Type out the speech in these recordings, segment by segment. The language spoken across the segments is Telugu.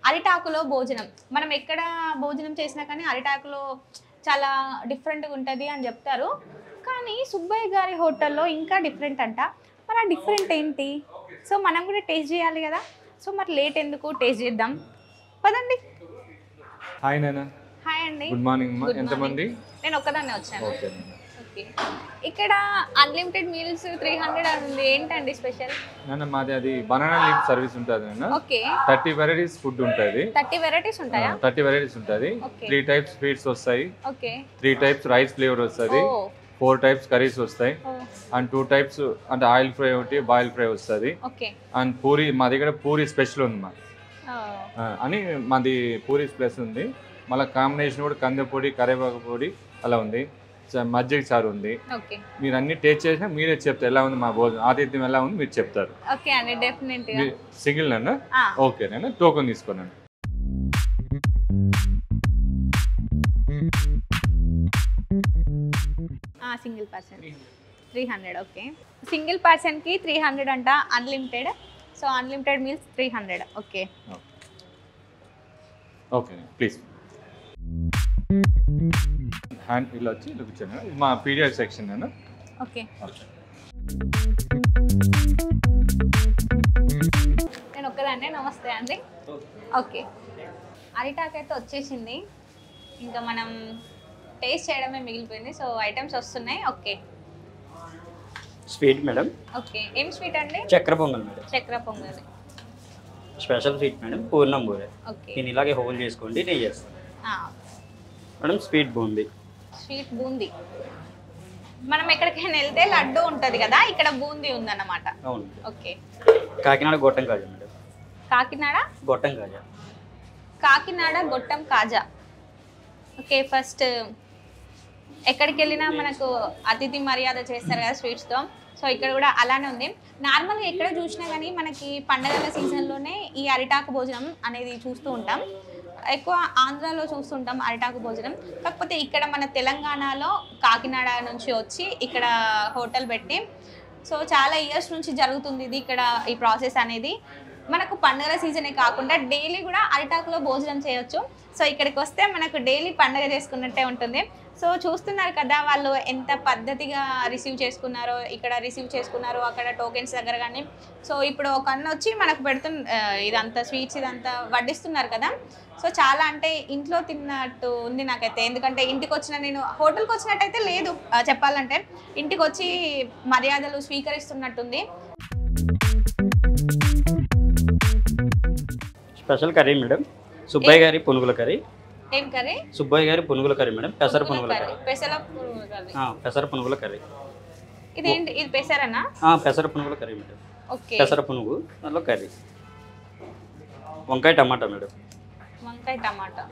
అరిటాకులో భోజనం. మనం ఎక్కడ భోజనం చేసినా కానీ అరిటాకులో చాలా డిఫరెంట్గా ఉంటుంది అని చెప్తారు. కానీ సుబ్బయ్య గారి హోటల్లో ఇంకా డిఫరెంట్ అంట. మరి ఆ డిఫరెంట్ ఏంటి? సో మనం కూడా టేస్ట్ చేయాలి కదా. సో మరి లేట్ ఎందుకు, టేస్ట్ చేద్దాం పదండి. హాయ్ నాన్న. హాయ్ అండి. గుడ్ మార్నింగ్ అమ్మా. ఎంతమంది? నేను ఒక్కదాన్నే వచ్చాను. ఓకే. ఇక్కడ అన్లిమిటెడ్ మీల్స్ 300 ఉంది. ఏంటండి స్పెషల్? నాన్న మాది అది బనానా లీఫ్ సర్వీస్ ఉంటుంది నాన్న. ఓకే. 30 వెరైటీస్ ఫుడ్ ఉంటుంది. 30 వెరైటీస్ ఉంటాయా? 30 వెరైటీస్ ఉంటుంది. 3 టైప్స్ స్వీట్స్ వస్తాయి. ఓకే. 3 టైప్స్ రైస్ ఫ్లేవర్ వస్తుంది. 4 టైప్స్ కర్రీస్ వస్తాయి. అండ్ 2 టైప్స్ అంటే ఆయిల్ ఫ్రై ఒకటి, బాయిల్ ఫ్రై వస్తుంది. ఓకే. అండ్ పూరి మా దగ్గర పూరి స్పెషల్ ఉంది మా అని మాది పూరి ప్లస్ ఉంది. మళ్ళీ కాంబినేషన్ కూడా కందిపొడి, కరివేపాకు పొడి అలా ఉంది. మజ్జిగ చారు ఉంది. మీరు అన్ని టేస్ట్ చేసినా మీరే చెప్తారు ఎలా ఉంది మా భోజనం, ఆతిథ్యం ఎలా ఉంది మీరు చెప్తారు. ఓకే అండి, డెఫినెట్ గా. సింగిల్ నన్ను ఓకే నేను టోకెన్ తీసుకున్నాను. Single person 300. Okay. Single person కి 300 అంట, unlimited. So unlimited meals 300. Okay okay please. Hand ఇలా వచ్చి ఇలా కూర్చోండి. మా పీడియాట్రిక్ సెక్షన్ నేను. ఓకే. నేను ఒక్కదాన్నే. నమస్తే అండి. ఓకే. అరిటాక్ అయితే వచ్చేసింది, ఇంకా మనం టేస్ట్ చేయడమే మిగిలిపోయింది. సో ఐటమ్స్ వస్తున్నాయి. ఓకే. Sweet madam. ఓకే. ఏం స్వీట్ అండి? చక్కెర పొంగల్ మేడం. చక్కెర పొంగల్ స్పెషల్ స్వీట్ మేడం, పూర్ణం బూరె. ఓకే. దీన్ని ఇలాగే హోల్ చేసుకోండి, నేను చేస్తాను madam. Sweet boondi. Sweet boondi. మనం ఎక్కడికైనా వెళ్తే లడ్డు ఉంటుంది కదా, ఇక్కడ బూందీ ఉందన్నమాట. అవును. ఓకే. కాకినాడ గొట్టం కాజా మేడం. కాకినాడ గొట్టం కాజా. కాకినాడ గొట్టం కాజా. ఓకే. ఫస్ట్ ఎక్కడికి వెళ్ళినా మనకు అతిథి మర్యాద చేస్తారు కదా స్వీట్స్తో. సో ఇక్కడ కూడా అలానే ఉంది. నార్మల్గా ఎక్కడ చూసినా కానీ మనకి పండగల సీజన్లోనే ఈ అరిటాకు భోజనం అనేది చూస్తూ ఉంటాం. ఎక్కువ ఆంధ్రాలో చూస్తుంటాం అరిటాకు భోజనం. కాకపోతే ఇక్కడ మన తెలంగాణలో కాకినాడ నుంచి వచ్చి ఇక్కడ హోటల్ పెట్టి సో చాలా ఇయర్స్ నుంచి జరుగుతుంది ఇది ఇక్కడ ఈ ప్రాసెస్ అనేది. మనకు పండుగల సీజనే కాకుండా డైలీ కూడా అరిటాకులో భోజనం చేయొచ్చు. సో ఇక్కడికి వస్తే మనకు డైలీ పండుగ చేసుకున్నట్టే ఉంటుంది. సో చూస్తున్నారు కదా వాళ్ళు ఎంత పద్ధతిగా రిసీవ్ చేసుకున్నారో, ఇక్కడ రిసీవ్ చేసుకున్నారో అక్కడ టోకెన్స్ దగ్గర కానీ. సో ఇప్పుడు ఒక అన్న వచ్చి మనకు ఇదంతా స్వీట్స్ ఇదంతా వడ్డిస్తున్నారు కదా. సో చాలా అంటే ఇంట్లో తిన్నట్టు ఉంది నాకైతే. ఎందుకంటే ఇంటికి వచ్చిన నేను హోటల్కి వచ్చినట్టయితే లేదు చెప్పాలంటే, ఇంటికి వచ్చి మర్యాదలు స్వీకరిస్తున్నట్టుంది. స్పెషల్ కర్రీ మేడం, సుబ్బయ్య గారి పునుగుల కర్రీ. ఏం కర్రీ? సుబ్బయ్య గారి పునుగుల కర్రీ మేడం. పెసర పునుగుల కర్రీ. పెసర పునుగుల కర్రీ. ఇదేంటి? ఇది పెసరనా? పెసర పునుగుల కర్రీ మేడం. ఓకే. పెసర పునుగు దానిలో కర్రీ. వంకాయ టమాటా మేడం. వంకాయ టమాటా.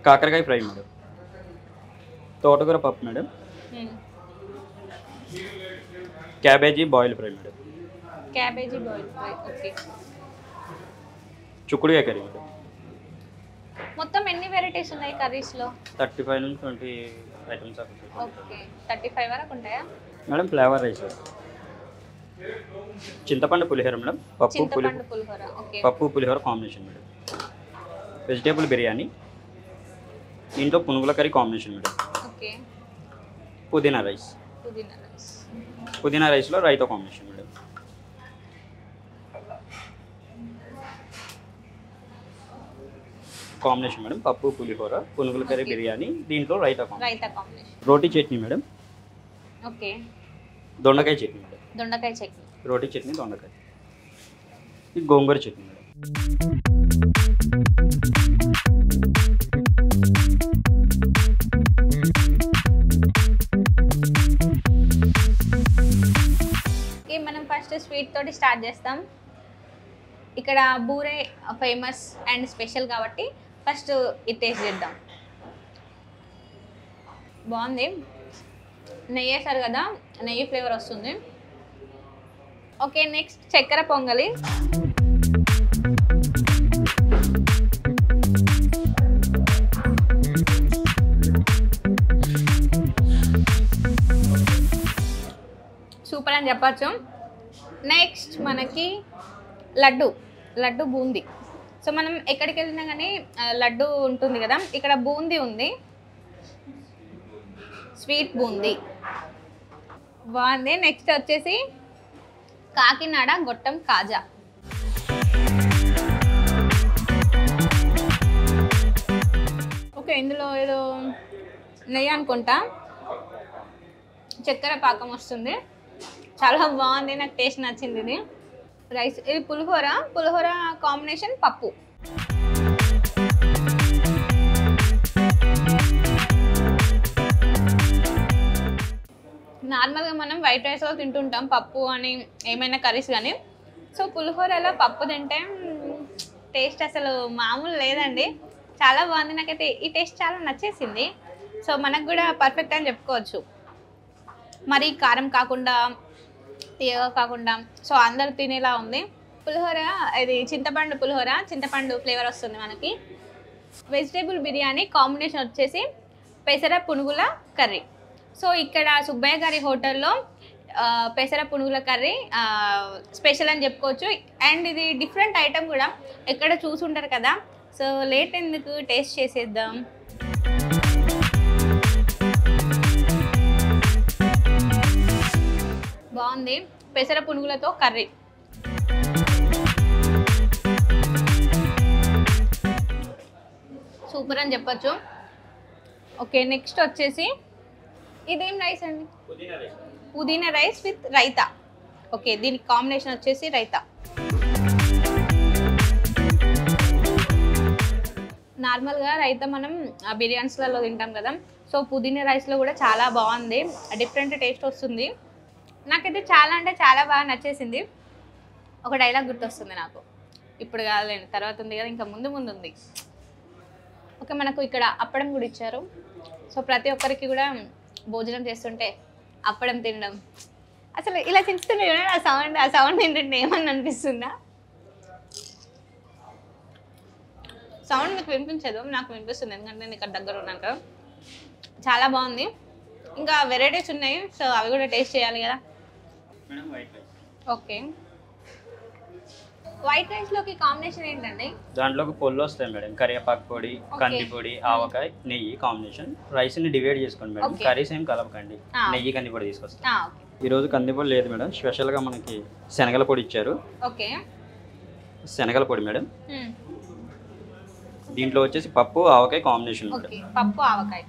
కాకరకాయ ఫ్రై మేడం. తోటకూర పప్పు madam. Cabbage boil fry madam. Cabbage boil fry. Okay. చుక్కుడుకాయ కర్రీ మేడం. మొత్తం ఎన్ని వెరైటీస్ ఉన్నాయి కర్రీస్లో? 35 నుంచి 20 ఐటమ్స్. ఓకే. 35 వరకు ఉంటాయా మేడం? ఫ్లేవర్ రైస్, చింతపండు పులిహోర మేడం. పప్పు పులిహోర కాంబినేషన్ మేడం. వెజిటేబుల్ బిర్యానీ, దీంట్లో పునుగుల కర్రీ కాంబినేషన్ మేడం. ఓకే. పుదీనా రైస్. పుదీనా రైస్లో raita combination madam. Combination madam. పప్పు పులిహోర, పునుగుల కర్రీ బిర్యానీ, దీంట్లో రైతా కాంబినేషన్. రోటీ చట్నీ మేడం. ఓకే. దొండకాయ చట్నీ మేడం. దొండకాయ చట్నీ. రోటీ చట్నీ, దొండకాయ. ఇది గోంగూర చట్నీ మేడం. మనం ఫస్ట్ స్వీట్ తోటి స్టార్ట్ చేస్తాం. ఇక్కడ బూరే ఫేమస్ అండ్ స్పెషల్ కాబట్టి ఫస్ట్ ఇది టేస్ట్ చేద్దాం. బాగుంది. నెయ్యి వేసారు కదా, నెయ్యి ఫ్లేవర్ వస్తుంది. ఓకే. నెక్స్ట్ చక్కెర పొంగలి. సూపర్ అని చెప్పచ్చు. నెక్స్ట్ మనకి లడ్డు. లడ్డు బూందీ. సో మనం ఎక్కడికి వెళ్ళినా కానీ లడ్డు ఉంటుంది కదా, ఇక్కడ బూందీ ఉంది, స్వీట్ బూందీ బాగుంది. నెక్స్ట్ వచ్చేసి కాకినాడ గొట్టం కాజా. ఓకే, ఇందులో ఏదో నెయ్యి అనుకుంటా, చక్కెర పాకం వస్తుంది, చాలా బాగుంది, నాకు టేస్ట్ నచ్చింది. ఇది రైస్, ఇది పులిహోర, పులిహోర కాంబినేషన్ పప్పు. నార్మల్గా మనం వైట్ రైస్లో తింటుంటాం పప్పు అని, ఏమైనా కర్రీస్ కానీ. సో పులిహోరలో పప్పు తింటే టేస్ట్ అసలు మామూలు లేదండి, చాలా బాగుంది. నాకైతే ఈ టేస్ట్ చాలా నచ్చేసింది. సో మనకు కూడా పర్ఫెక్ట్ అని చెప్పుకోవచ్చు. మరి కారం కాకుండా, తీయగా కాకుండా, సో అందరు తినేలా ఉంది. పులిహోర ఇది చింతపండు పులిహోర, చింతపండు ఫ్లేవర్ వస్తుంది మనకి. వెజిటేబుల్ బిర్యానీ కాంబినేషన్ వచ్చేసి పెసర పునుగుల కర్రీ. సో ఇక్కడ సుబ్బయ్య గారి హోటల్లో పెసర పునుగుల కర్రీ స్పెషల్ అని చెప్పుకోవచ్చు. అండ్ ఇది డిఫరెంట్ ఐటమ్ కూడా, ఎక్కడ చూసుంటారు కదా. సో లేట్ ఎందుకు, టేస్ట్ చేసేద్దాం. బాగుంది, పెసర పునుగులతో కర్రీ. సూపర్ అని చెప్పచ్చు. ఓకే, నెక్స్ట్ వచ్చేసి ఇదేం రైస్ అండి? పుదీనా రైస్ విత్ రైతా. ఓకే, దీనికి కాంబినేషన్ వచ్చేసి రైతా. నార్మల్గా రైతా మనం బిర్యానీస్లలో తింటాం కదా, సో పుదీనా రైస్లో కూడా చాలా బాగుంది, డిఫరెంట్ టేస్ట్ వస్తుంది. నాకైతే చాలా అంటే చాలా బాగా నచ్చేసింది. ఒక డైలాగ్ గుర్తొస్తుంది నాకు, ఇప్పుడు కాదులేండి, తర్వాత ఉంది కదా, ఇంకా ముందు ముందు ఉంది. ఓకే, మనకు ఇక్కడ అప్పడం కూడా ఇచ్చారు. సో ప్రతి ఒక్కరికి కూడా భోజనం చేస్తుంటే అప్పడం తినడం, అసలు ఇలా తింటుంటే ఆ సౌండ్ ఏంటంటే ఏమన్నా అనిపిస్తుందా? సౌండ్ మీకు వినిపించదు, నాకు వినిపిస్తుంది, ఎందుకంటే నేను ఇక్కడ దగ్గర ఉన్నాను కదా. చాలా బాగుంది, ఇంకా వెరైటీస్ ఉన్నాయి, సో అవి కూడా టేస్ట్ చేయాలి కదా. ఓకే, వైట్ రైస్ లోకి కాంబినేషన్ ఏంటండి? దాంట్లోకి పొల్లు వస్తాయి మేడం, కరివేపాకు పొడి, కంది పొడి, ఆవకాయ, నెయ్యి కాంబినేషన్. రైస్ ని డివైడ్ చేసుకోండి మేడం, కర్రీస్ ఏం కలపకండి, నెయ్యి కంది పొడి తీసుకొస్తాం. ఈ రోజు కంది పొడి లేదు మేడం, స్పెషల్ గా మనకి శనగల పొడి ఇచ్చారు. ఓకే, శనగల పొడి మేడం. దీంట్లో వచ్చేసి పప్పు ఆవకాయ కాంబినేషన్ మేడం. పప్పు ఆవకాయ,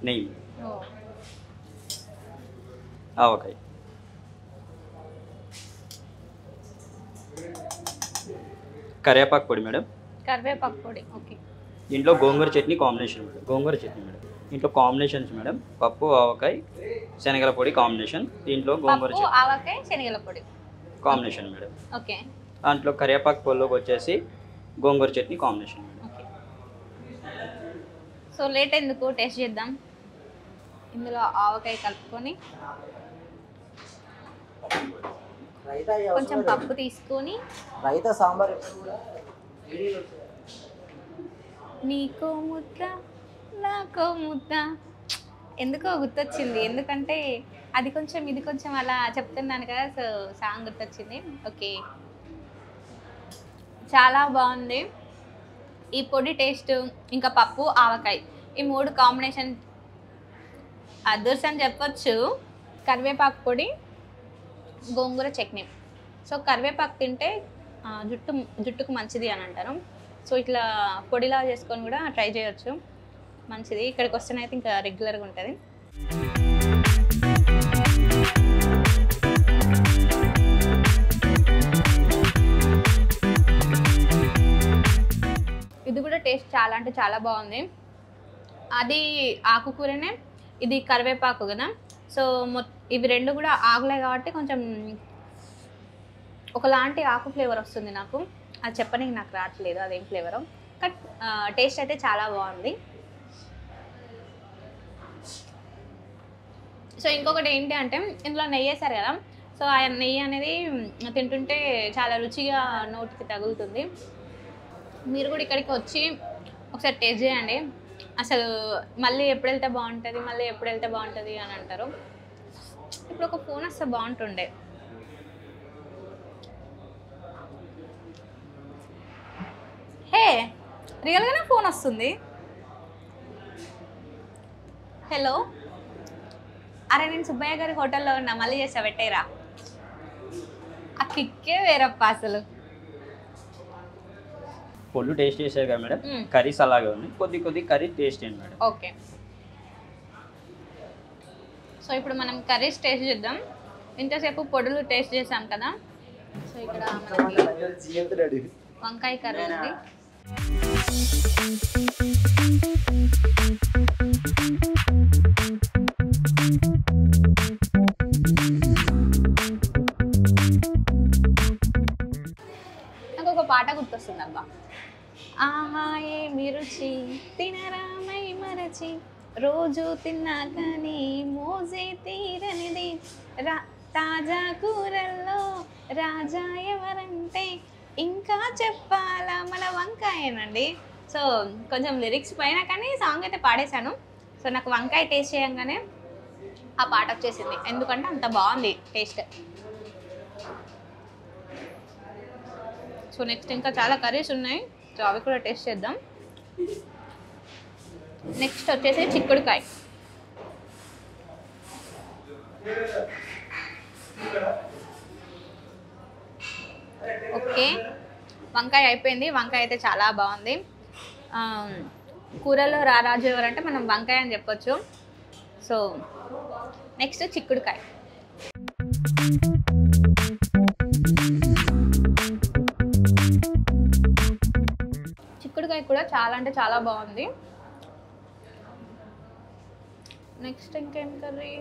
నెయ్యి, ఆవకాయ, కరివేపాకు పొడి మేడం. కరివేపాకు పొడి. ఓకే, దీంట్లో గోంగూర చట్నీ కాంబినేషన్ మేడం, గోంగూర చట్నీ మేడం. దీంట్లో కాంబినేషన్స్ మేడం, పప్పు ఆవకాయ శనగల పొడి కాంబినేషన్. దీంట్లో గోంగూర చట్నీ, ఆవకాయ శనగల పొడి కాంబినేషన్ మేడం. ఓకే, దాంట్లో కరివేపాకు పొడిలోకి వచ్చేసి గోంగూర chutney combination madam. Okay, so late ఎందుకు, టేస్ట్ చేద్దాం. ఇందులో ఆవకాయ కలుపుకొని కొంచెం పప్పు తీసుకొని రైతా సాంబార్ నీకో ముద్ద నాకో ముద్ద ఎందుకో గుర్తొచ్చింది, ఎందుకంటే అది కొంచెం ఇది కొంచెం అలా చెప్తున్నాను కదా, సో సాంగ్ గుర్తొచ్చింది. ఓకే, చాలా బాగుంది ఈ పొడి టేస్ట్, ఇంకా పప్పు ఆవకాయ ఈ మూడు కాంబినేషన్ అదర్స్ అని చెప్పొచ్చు. కరివేపాకు పొడి, గోంగూర చట్నీ. సో కరివేపాకు తింటే జుట్టుకు మంచిది అని అంటారు. సో ఇట్లా పొడిలా చేసుకొని కూడా ట్రై చేయొచ్చు, మంచిది. ఇక్కడికి వస్తేనైతే ఇంకా రెగ్యులర్గా ఉంటుంది. ఇది కూడా టేస్ట్ చాలా అంటే చాలా బాగుంది. అది ఆకుకూరనే, ఇది కరివేపాకు కదా. సో ఇవి రెండు కూడా ఆకులే కాబట్టి కొంచెం ఒకలాంటి ఆకు ఫ్లేవర్ వస్తుంది నాకు, అది చెప్పడానికి నాకు రావట్లేదు అదేం ఫ్లేవరో, బట్ టేస్ట్ అయితే చాలా బాగుంది. సో ఇంకొకటి ఏంటి అంటే ఇందులో నెయ్యి వేసారు కదా, సో ఆ నెయ్యి అనేది తింటుంటే చాలా రుచిగా నోటికి తగులుతుంది. మీరు కూడా ఇక్కడికి వచ్చి ఒకసారి టేస్ట్ చేయండి. అసలు మళ్ళీ ఎప్పుడు వెళ్తే బాగుంటుంది, మళ్ళీ ఎప్పుడు వెళ్తే బాగుంటుంది అని అంటారు. ఇప్పుడు ఒక ఫోన్ వస్తే బాగుంటుండే. రియల్గానే ఫోన్ వస్తుంది. హలో, అరే నేను సుబ్బయ్య గారి హోటల్లో ఉన్నా, మళ్ళీ చేస్తా, పెట్టేరా. ఆ కిక్కే వేరప్ప అసలు. పొల్లు టేస్ట్ చేశారు కదా మేడం, కర్రీస్ అలాగే ఉన్నాయి, కొద్ది కర్రీ టేస్ట్ చేయండి మేడం. ఓకే, సో ఇప్పుడు మనం కర్రీస్ టేస్ట్ చేద్దాం. ఇంతసేపు పొడులు టేస్ట్ చేసాం కదా. సో ఇక్కడ మనకి వంకాయ కర్రీ ఉంది. నాకు ఒక పాట గుర్తొస్తుంది అబ్బా. ఆహా ఏమి రుచి తినరామై మరచి, రోజు తిన్నా కానీ మోజే తీరనిది, తాజా కూరల్లో రాజా ఎవరంటే ఇంకా చెప్పాలా మన వంకాయనండి. సో కొంచెం లిరిక్స్ పైన కానీ సాంగ్ అయితే పాడేశాను. సో నాకు వంకాయ టేస్ట్ చేయంగానే ఆ పాట వచ్చేసింది, ఎందుకంటే అంత బాగుంది టేస్ట్. సో నెక్స్ట్ ఇంకా చాలా కర్రీస్ ఉన్నాయి, సో అవి కూడా టేస్ట్ చేద్దాం. నెక్స్ట్ వచ్చేసి చిక్కుడుకాయ. ఓకే, వంకాయ అయిపోయింది. వంకాయ అయితే చాలా బాగుంది. కూరలో రారాజు ఎవరంటే మనం వంకాయ అని చెప్పొచ్చు. సో నెక్స్ట్ చిక్కుడుకాయ. చిక్కుడుకాయ కూడా చాలా అంటే చాలా బాగుంది. నెక్స్ట్ ఇంకేం కర్రీ?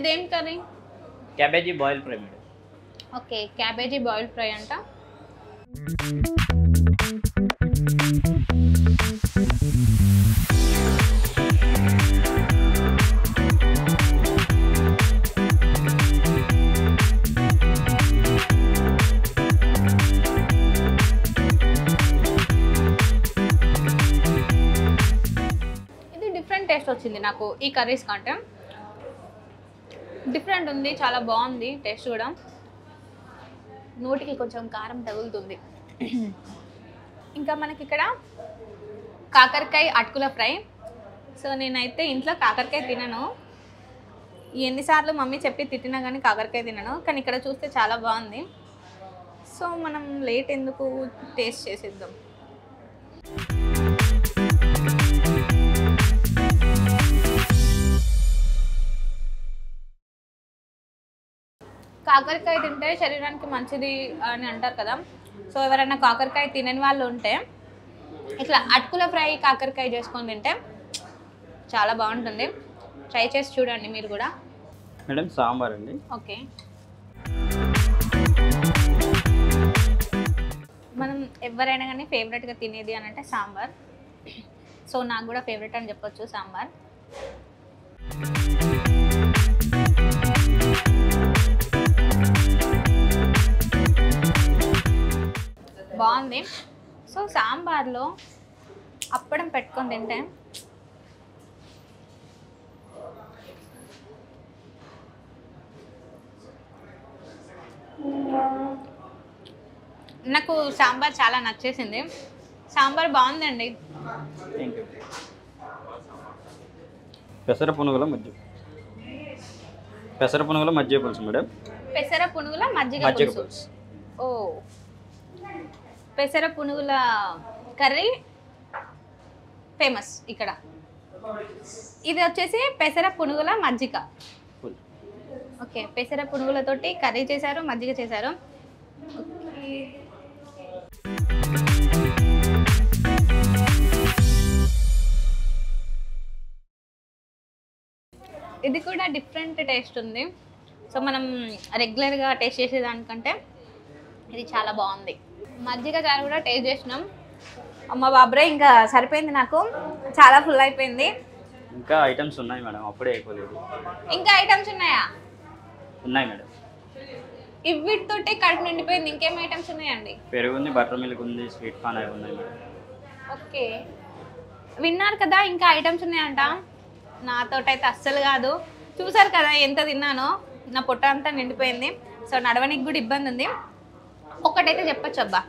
ఇదేం curry? Cabbage boil fry madam. Okay, cabbage boil fry అంట. ఇది డిఫరెంట్ టేస్ట్ వచ్చింది నాకు ఈ కర్రీస్ కంటే. డిఫరెంట్ ఉంది, చాలా బాగుంది టేస్ట్ కూడా. నోటికి కొంచెం కారం తగులుతుంది. ఇంకా మనకి ఇక్కడ కాకరకాయ అటుకుల ఫ్రై. సో నేనైతే ఇంట్లో కాకరకాయ తినను, ఎన్నిసార్లు మమ్మీ చెప్పి తిట్టినా కానీ కాకరకాయ తినను, కానీ ఇక్కడ చూస్తే చాలా బాగుంది. సో మనం లేట్ ఎందుకు, టేస్ట్ చేసేద్దాం. కాకరకాయ తింటే శరీరానికి మంచిది అని అంటారు కదా. సో ఎవరైనా కాకరకాయ తినని వాళ్ళు ఉంటే ఇట్లా అటుకుల ఫ్రై కాకరకాయ చేసుకొని తింటే చాలా బాగుంటుంది. ట్రై చేసి చూడండి మీరు కూడా. మేడం సాంబార్ అండి. ఓకే, మనం ఎవరైనా కానీ ఫేవరెట్గా తినేది అని అంటే సాంబార్. సో నాకు కూడా ఫేవరెట్ అని చెప్పొచ్చు సాంబార్. బాగుంది. సో సాంబార్లో అప్పడం పెట్టుకొని తింటే నాకు సాంబార్ చాలా నచ్చేసింది. సాంబార్ బాగుందండి. Thank you. పెసర పునుగుల మజ్జిగ పులుసు మేడం. పెసర పునుగుల మజ్జిగ పులుసు. ఓ, పెసర పునుగుల కర్రీ ఫేమస్ ఇక్కడ. ఇది వచ్చేసి పెసర పునుగుల మజ్జిగ. ఓకే, పెసర పునుగులతోటి కర్రీ చేశారు, మజ్జిగ చేశారు. ఓకే, ఇది కూడా డిఫరెంట్ టేస్ట్ ఉంది. సో మనం రెగ్యులర్గా టేస్ట్ చేసేదానికంటే ఇది చాలా బాగుంది. మజ్జిగ చారు కూడా టేస్ట్ చేసినాం. అమ్మ బాబ్రే, ఇంకా సరిపోయింది, నాకు చాలా ఫుల్ అయిపోయింది. ఇంకా ఐటమ్స్ ఉన్నాయి మేడం, అప్పుడే అయిపోలేదు. ఇంకా ఐటమ్స్ ఉన్నాయా? ఉన్నాయి మేడం. ఇవిటితోటే కడుపు నిండిపోయింది. ఇంకేం ఐటమ్స్ ఉన్నాయండి? పెరుగు ఉంది, బటర్ మిల్క్ ఉంది, స్వీట్ కార్న్ అవి ఉన్నాయి మేడం. ఓకే, విన్నారు కదా, ఇంకా ఐటమ్స్ ఉన్నాయంట. నాతోటైతే అస్సలు కాదు. చూసారు కదా ఎంత తిన్నానో, నా పొట్ట అంతా నిండిపోయింది. సో నడవనికి కూడా ఇబ్బంది ఉంది. ఒక్కటైతే చెప్పచ్చు అబ్బా,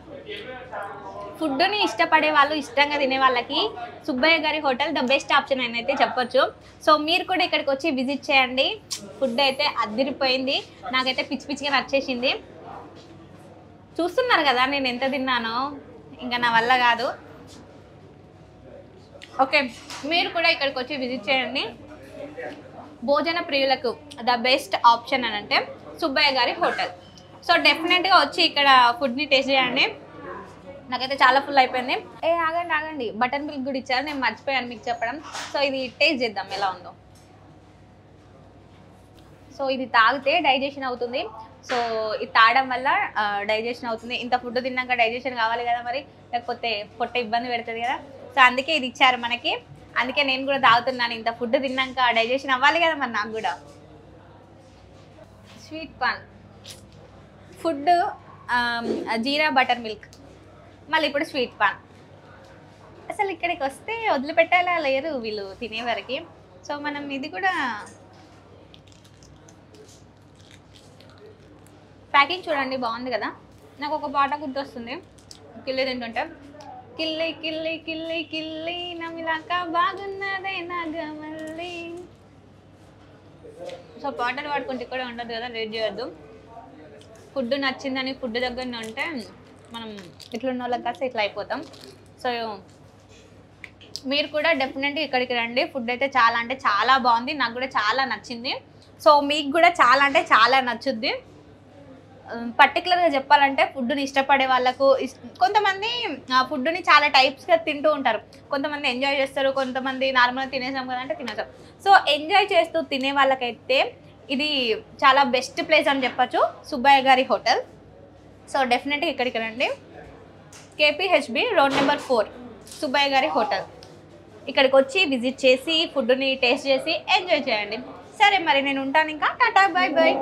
ఫుడ్ని ఇష్టపడే వాళ్ళు, ఇష్టంగా తినే వాళ్ళకి సుబ్బయ్య గారి హోటల్ ద బెస్ట్ ఆప్షన్ అని అయితే చెప్పొచ్చు. సో మీరు కూడా ఇక్కడికి వచ్చి విజిట్ చేయండి. ఫుడ్ అయితే అదిరిపోయింది, నాకైతే పిచ్చి పిచ్చిగా నచ్చేసింది. చూస్తున్నారు కదా నేను ఎంత తిన్నానో, ఇంకా నా వల్ల కాదు. ఓకే, మీరు కూడా ఇక్కడికి వచ్చి విజిట్ చేయండి. భోజన ప్రియులకు ద బెస్ట్ ఆప్షన్ అని అంటే సుబ్బయ్య గారి హోటల్. సో డెఫినెట్గా వచ్చి ఇక్కడ ఫుడ్ని టేస్ట్ చేయండి. నాకైతే చాలా ఫుల్ అయిపోయింది. ఆగండి, బటర్ మిల్క్ కూడా ఇచ్చారు, నేను మర్చిపోయాను మీకు చెప్పడం. సో ఇది టేస్ట్ చేద్దాం ఎలా ఉందో. సో ఇది తాగితే డైజెషన్ అవుతుంది. సో ఇది తాగడం వల్ల డైజెషన్ అవుతుంది. ఇంత ఫుడ్ తిన్నాక డైజెషన్ కావాలి కదా మరి, లేకపోతే పొట్ట ఇబ్బంది పెడుతుంది కదా. సో అందుకే ఇది ఇచ్చారు మనకి, అందుకే నేను కూడా తాగుతున్నాను. ఇంత ఫుడ్ తిన్నాక డైజెషన్ అవ్వాలి కదా మరి నాకు కూడా. స్వీట్ పాన్ ఫుడ్, జీరా బటర్ మిల్క్, మళ్ళీ ఇప్పుడు స్వీట్ పాన్. అసలు ఇక్కడికి వస్తే వదిలిపెట్టేలా లేరు వీళ్ళు తినేవరకు. సో మనం ఇది కూడా ప్యాకింగ్ చూడండి, బాగుంది కదా. నాకు ఒక పాట గుర్తొస్తుంది కిల్లి తింటుంటే, కిల్లి కిల్లి కిల్లి కిల్లి నమిలాక బాగున్నదే నాగమల్లి. సో పాటలు పాడుకుంటే కూడా ఉండదు కదా, లేట్ చేయొద్దు. ఫుడ్ నచ్చిందని ఫుడ్ దగ్గరనే ఉంటే మనం ఇట్లున్న వాళ్ళకి కాస్త ఇట్లా అయిపోతాం. సో మీరు కూడా డెఫినెట్గా ఇక్కడికి రండి. ఫుడ్ అయితే చాలా అంటే చాలా బాగుంది, నాకు కూడా చాలా నచ్చింది. సో మీకు కూడా చాలా అంటే చాలా నచ్చుద్ది. పర్టికులర్గా చెప్పాలంటే ఫుడ్ని ఇష్టపడే వాళ్ళకు, కొంతమంది ఫుడ్ని చాలా టైప్స్గా తింటూ ఉంటారు. కొంతమంది ఎంజాయ్ చేస్తారు, కొంతమంది నార్మల్గా తినేసాం కదా అంటే తినేసాం. సో ఎంజాయ్ చేస్తూ తినే వాళ్ళకైతే ఇది చాలా బెస్ట్ ప్లేస్ అని చెప్పచ్చు, సుబ్బయ్య గారి హోటల్. సో డెఫినెట్గా ఇక్కడికి రండి. KPHB రోడ్ నెంబర్ 4 సుబ్బయ్య గారి హోటల్. ఇక్కడికి వచ్చి విజిట్ చేసి ఫుడ్ని టేస్ట్ చేసి ఎంజాయ్ చేయండి. సరే మరి నేను ఉంటాను, ఇంకా టాటా, బాయ్ బాయ్.